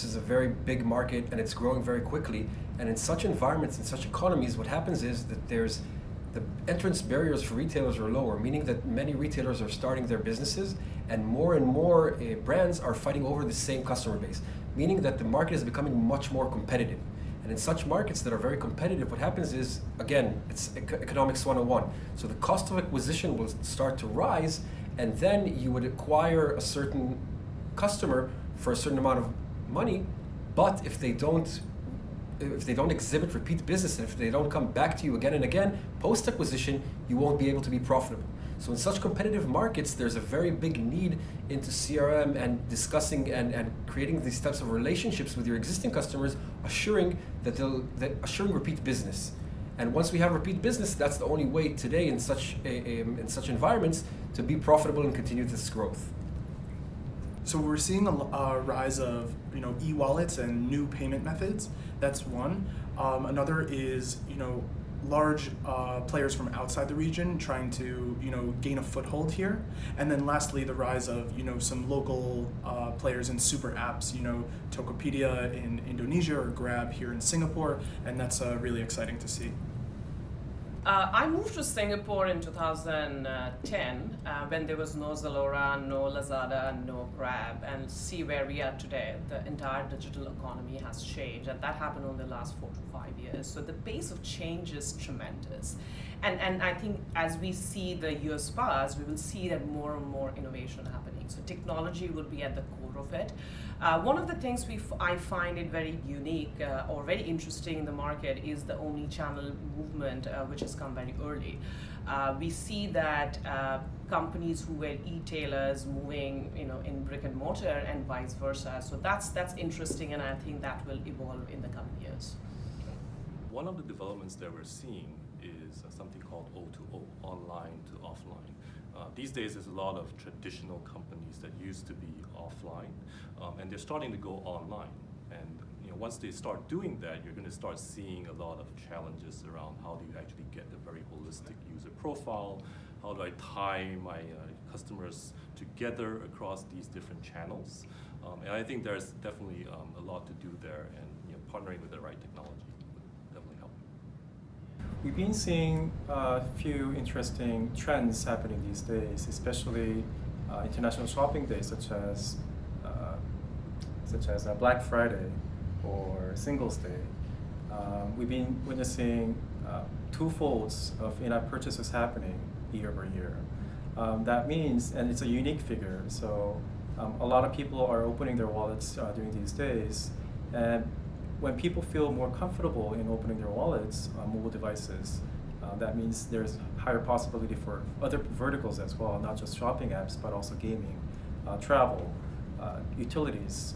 this is a very big market and it's growing very quickly. And in such environments, in such economies, what happens is that the entrance barriers for retailers are lower, meaning that many retailers are starting their businesses and more brands are fighting over the same customer base, meaning that the market is becoming much more competitive. And in such markets that are very competitive, what happens is, again, it's economics 101. So the cost of acquisition will start to rise, and then you would acquire a certain customer for a certain amount of money, but if they don't exhibit repeat business, and if they don't come back to you again and again, post-acquisition, you won't be able to be profitable. So in such competitive markets, there's a very big need into CRM and discussing and creating these types of relationships with your existing customers, assuring repeat business. And once we have repeat business, that's the only way today in such environments to be profitable and continue this growth. So we're seeing a rise of e-wallets and new payment methods. That's one. Another is large players from outside the region trying to gain a foothold here. And then lastly, the rise of some local players in super apps. Tokopedia in Indonesia or Grab here in Singapore, and that's really exciting to see. I moved to Singapore in 2010 when there was no Zalora, no Lazada, no Grab, and see where we are today. The entire digital economy has changed, and that happened over the last 4 to 5 years. So the pace of change is tremendous. And I think as we see the years pass, we will see that more and more innovation happening. So technology will be at the core of it. One of the things I find it very unique or very interesting in the market is the omni-channel movement, which has come very early. We see that companies who were e-tailers moving, in brick and mortar and vice versa. So that's interesting, and I think that will evolve in the coming years. One of the developments that we're seeing is something called O2O, online to offline. These days, there's a lot of traditional companies that used to be offline, and they're starting to go online. And once they start doing that, you're going to start seeing a lot of challenges around how do you actually get a very holistic user profile, how do I tie my customers together across these different channels. And I think there's definitely a lot to do there, and partnering with the right technology would definitely help. We've been seeing a few interesting trends happening these days, especially international shopping days such as Black Friday or Singles Day. We've been witnessing twofolds of in-app purchases happening year over year. That means, and it's a unique figure, so a lot of people are opening their wallets during these days, and when people feel more comfortable in opening their wallets on mobile devices, that means there's higher possibility for other verticals as well, not just shopping apps, but also gaming, travel, utilities.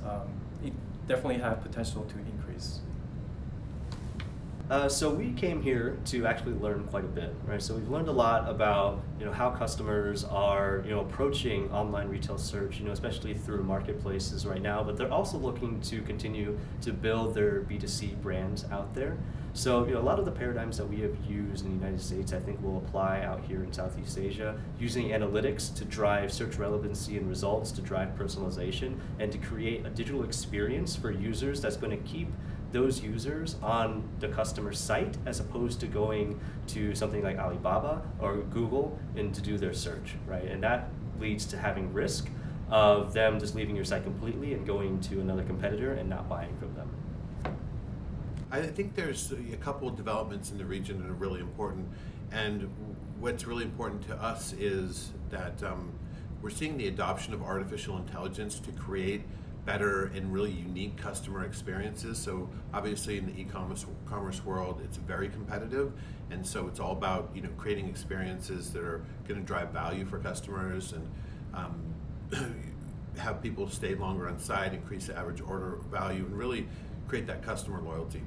It definitely have potential to increase. So we came here to actually learn quite a bit, right? So we've learned a lot about how customers are approaching online retail search, especially through marketplaces right now. But they're also looking to continue to build their B2C brands out there. So a lot of the paradigms that we have used in the United States, I think, will apply out here in Southeast Asia, using analytics to drive search relevancy and results, to drive personalization, and to create a digital experience for users that's going to keep those users on the customer site as opposed to going to something like Alibaba or Google and to do their search, right? And that leads to having risk of them just leaving your site completely and going to another competitor and not buying from them. I think there's a couple of developments in the region that are really important, and what's really important to us is that we're seeing the adoption of artificial intelligence to create better and really unique customer experiences. So obviously in the e-commerce world, it's very competitive, and so it's all about creating experiences that are going to drive value for customers and have people stay longer on site, increase the average order value, and really create that customer loyalty.